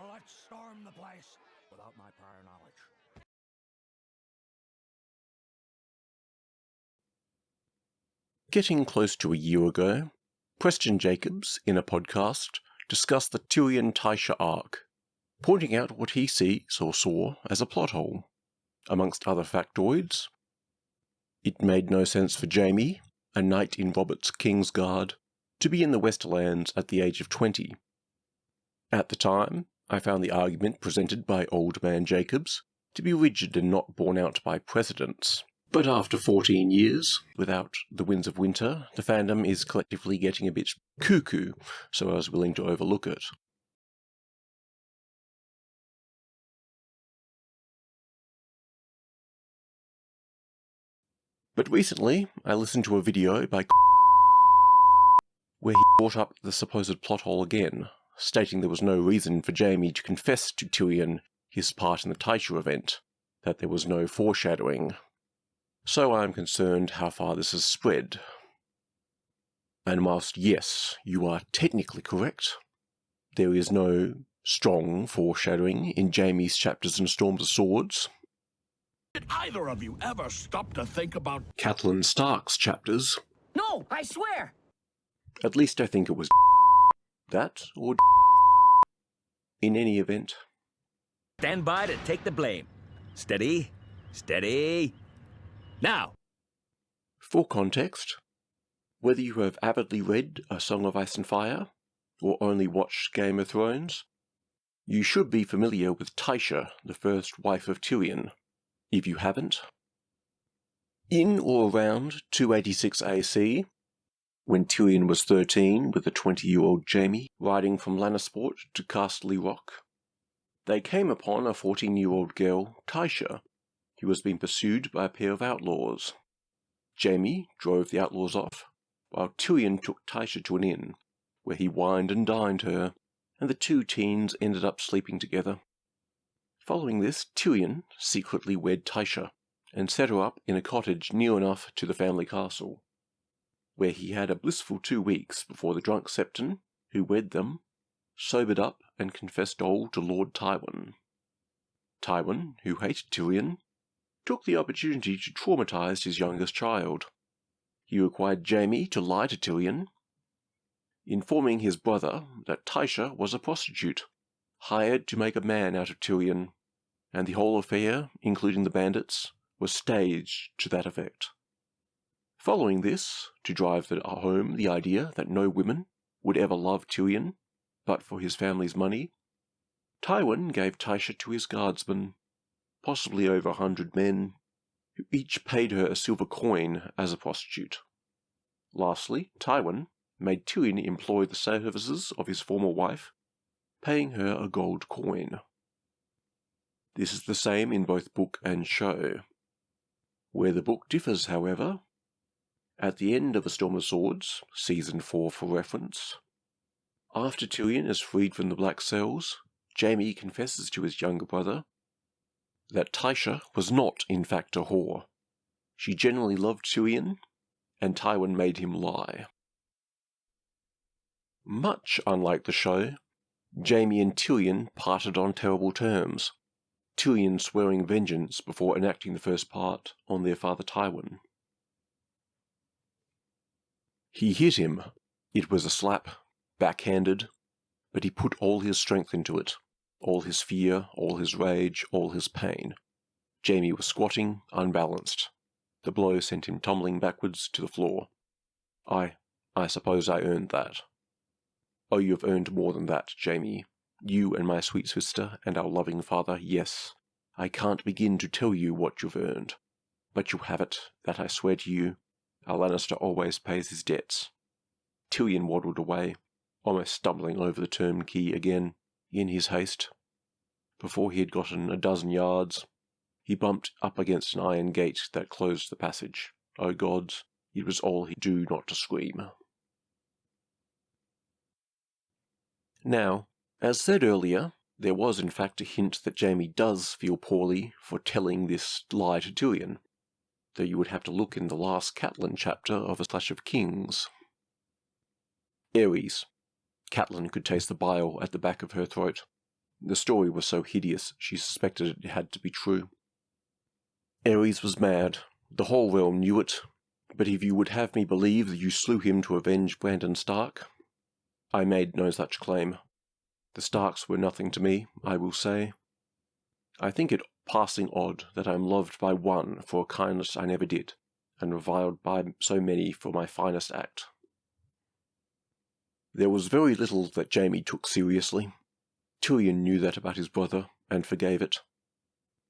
Let's storm the place without my prior knowledge. Getting close to a year ago, Preston Jacobs, in a podcast, discussed the Tyrion-Tysha Arc, pointing out what he sees or saw as a plot hole. Amongst other factoids, it made no sense for Jaime, a knight in Robert's Kingsguard, to be in the Westerlands at the age of 20. At the time, I found the argument presented by Old Man Jacobs to be rigid and not borne out by precedents. But after 14 years, without the Winds of Winter, the fandom is collectively getting a bit cuckoo, so I was willing to overlook it. But recently, I listened to a video by where he brought up the supposed plot hole again, stating there was no reason for Jaime to confess to Tyrion his part in the Tysha event, that there was no foreshadowing. So I am concerned how far this has spread. And whilst yes, you are technically correct, there is no strong foreshadowing in Jaime's chapters in Storms of Swords. Did either of you ever stop to think about Catelyn Stark's chapters. No, I swear! At least I think it was that, or in any event. Stand by to take the blame. Steady, steady. Now! For context, whether you have avidly read A Song of Ice and Fire, or only watched Game of Thrones, you should be familiar with Tysha, the first wife of Tyrion. If you haven't, in or around 286 AC, when Tyrion was 13 with a 20-year-old Jaime riding from Lannisport to Castle Rock, they came upon a 14-year-old girl, Tysha, who was being pursued by a pair of outlaws. Jaime drove the outlaws off, while Tyrion took Tysha to an inn, where he wined and dined her, and the two teens ended up sleeping together. Following this, Tyrion secretly wed Tysha, and set her up in a cottage near enough to the family castle, where he had a blissful 2 weeks before the drunk Septon, who wed them, sobered up and confessed all to Lord Tywin. Tywin, who hated Tyrion, took the opportunity to traumatize his youngest child. He required Jaime to lie to Tyrion, informing his brother that Tysha was a prostitute, hired to make a man out of Tyrion, and the whole affair, including the bandits, was staged to that effect. Following this, to drive home the idea that no women would ever love Tyrion, but for his family's money, Tywin gave Tysha to his guardsmen, possibly over 100 men, who each paid her a silver coin as a prostitute. Lastly, Tywin made Tyrion employ the services of his former wife, paying her a gold coin. This is the same in both book and show. Where the book differs, however, at the end of A Storm of Swords, Season 4 for reference, after Tyrion is freed from the Black Cells, Jaime confesses to his younger brother that Tysha was not in fact a whore. She genuinely loved Tyrion, and Tywin made him lie. Much unlike the show, Jaime and Tyrion parted on terrible terms, Tyrion swearing vengeance before enacting the first part on their father Tywin. He hit him. It was a slap, backhanded, but he put all his strength into it, all his fear, all his rage, all his pain. Jaime was squatting, unbalanced. The blow sent him tumbling backwards to the floor. I suppose I earned that. Oh, you have earned more than that, Jaime. You and my sweet sister and our loving father, yes. I can't begin to tell you what you've earned. But you have it, that I swear to you. Our Lannister always pays his debts. Tyrion waddled away, almost stumbling over the turnkey again, in his haste. Before he had gotten a dozen yards, he bumped up against an iron gate that closed the passage. Oh gods, it was all he could do not to scream. Now, as said earlier, there was in fact a hint that Jaime does feel poorly for telling this lie to Tyrion, though you would have to look in the last Catelyn chapter of A Clash of Kings. Ares. Catelyn could taste the bile at the back of her throat. The story was so hideous she suspected it had to be true. Aerys was mad. The whole realm knew it. But if you would have me believe that you slew him to avenge Brandon Stark, I made no such claim. The Starks were nothing to me, I will say. I think it passing odd that I am loved by one for a kindness I never did, and reviled by so many for my finest act. There was very little that Jaime took seriously. Tyrion knew that about his brother, and forgave it.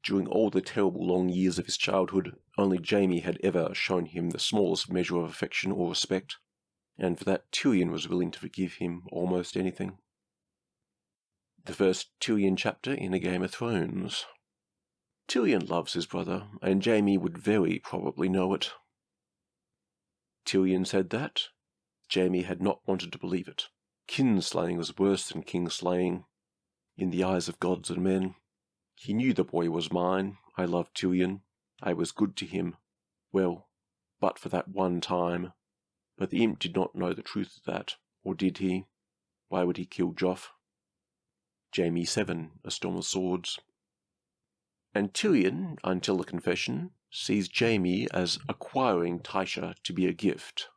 During all the terrible long years of his childhood, only Jaime had ever shown him the smallest measure of affection or respect, and for that Tyrion was willing to forgive him almost anything. The first Tyrion chapter in A Game of Thrones. Tyrion loves his brother, and Jaime would very probably know it. Tyrion said that. Jaime had not wanted to believe it. Kinslaying was worse than kingslaying, in the eyes of gods and men. He knew the boy was mine. I loved Tyrion. I was good to him. Well, but for that one time. But the imp did not know the truth of that, or did he? Why would he kill Joff? Jaime 7, A Storm of Swords. And Tyrion, until the confession, sees Jaime as acquiring Tysha to be a gift.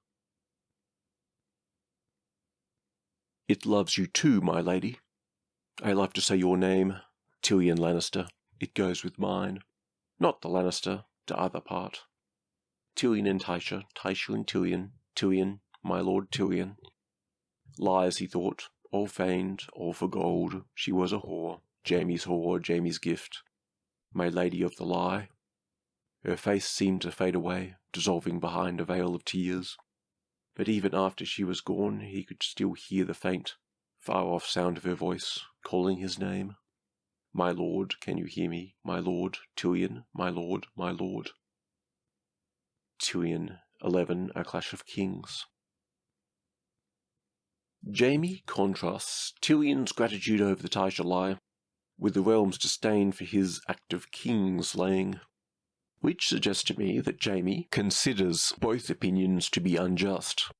It loves you too, my lady. I love to say your name, Tyrion Lannister. It goes with mine. Not the Lannister, the other part. Tyrion and Tysha, Tysha and Tyrion, Tyrion, my lord Tyrion. Lies, he thought, all feigned, all for gold. She was a whore, Jaime's gift. My lady of the lie. Her face seemed to fade away, dissolving behind a veil of tears. But even after she was gone, he could still hear the faint, far-off sound of her voice, calling his name. My lord, can you hear me? My lord, Tyrion, my lord, my lord. Tyrion 11, A Clash of Kings. Jaime contrasts Tyrion's gratitude over the Tysha lie with the realm's disdain for his act of kingslaying, which suggests to me that Jaime considers both opinions to be unjust.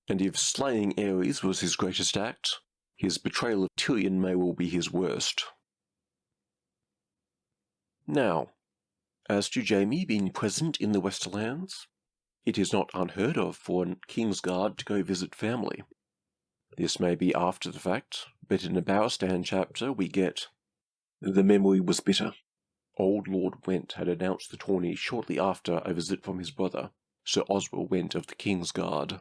And if slaying Aerys was his greatest act, his betrayal of Tyrion may well be his worst. Now, as to Jaime being present in the Westerlands, it is not unheard of for a Kingsguard to go visit family. This may be after the fact, but in the Barristan chapter we get, the memory was bitter. Old Lord Went had announced the tourney shortly after a visit from his brother, Sir Oswell Went of the Kingsguard.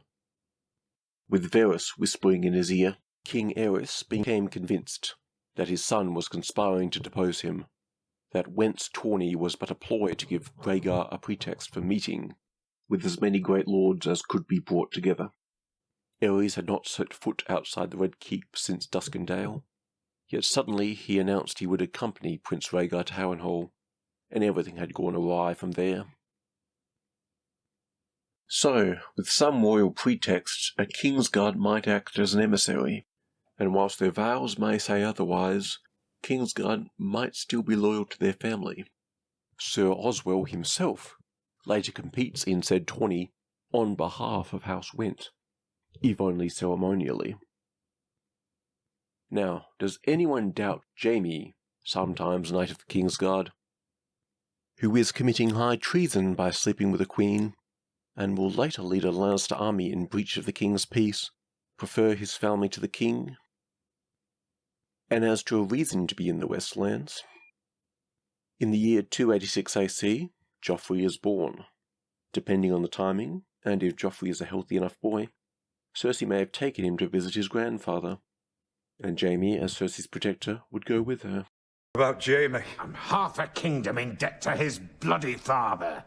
With Varys whispering in his ear, King Aerys became convinced that his son was conspiring to depose him, that Went's tourney was but a ploy to give Rhaegar a pretext for meeting with as many great lords as could be brought together. Aerys had not set foot outside the Red Keep since Duskendale, yet suddenly he announced he would accompany Prince Rhaegar to Harrenhal, and everything had gone awry from there. So, with some royal pretext, a Kingsguard might act as an emissary, and whilst their vows may say otherwise, Kingsguard might still be loyal to their family. Sir Oswell himself later competes in said tourney on behalf of House Went, if only ceremonially. Now, does anyone doubt Jaime, sometimes Knight of the Kingsguard, who is committing high treason by sleeping with a queen, and will later lead a Lannister army in breach of the king's peace, prefer his family to the king? And as to a reason to be in the Westlands, in the year 286 AC, Joffrey is born. Depending on the timing, and if Joffrey is a healthy enough boy, Cersei may have taken him to visit his grandfather, and Jaime, as Cersei's protector, would go with her. About Jaime. I'm half a kingdom in debt to his bloody father.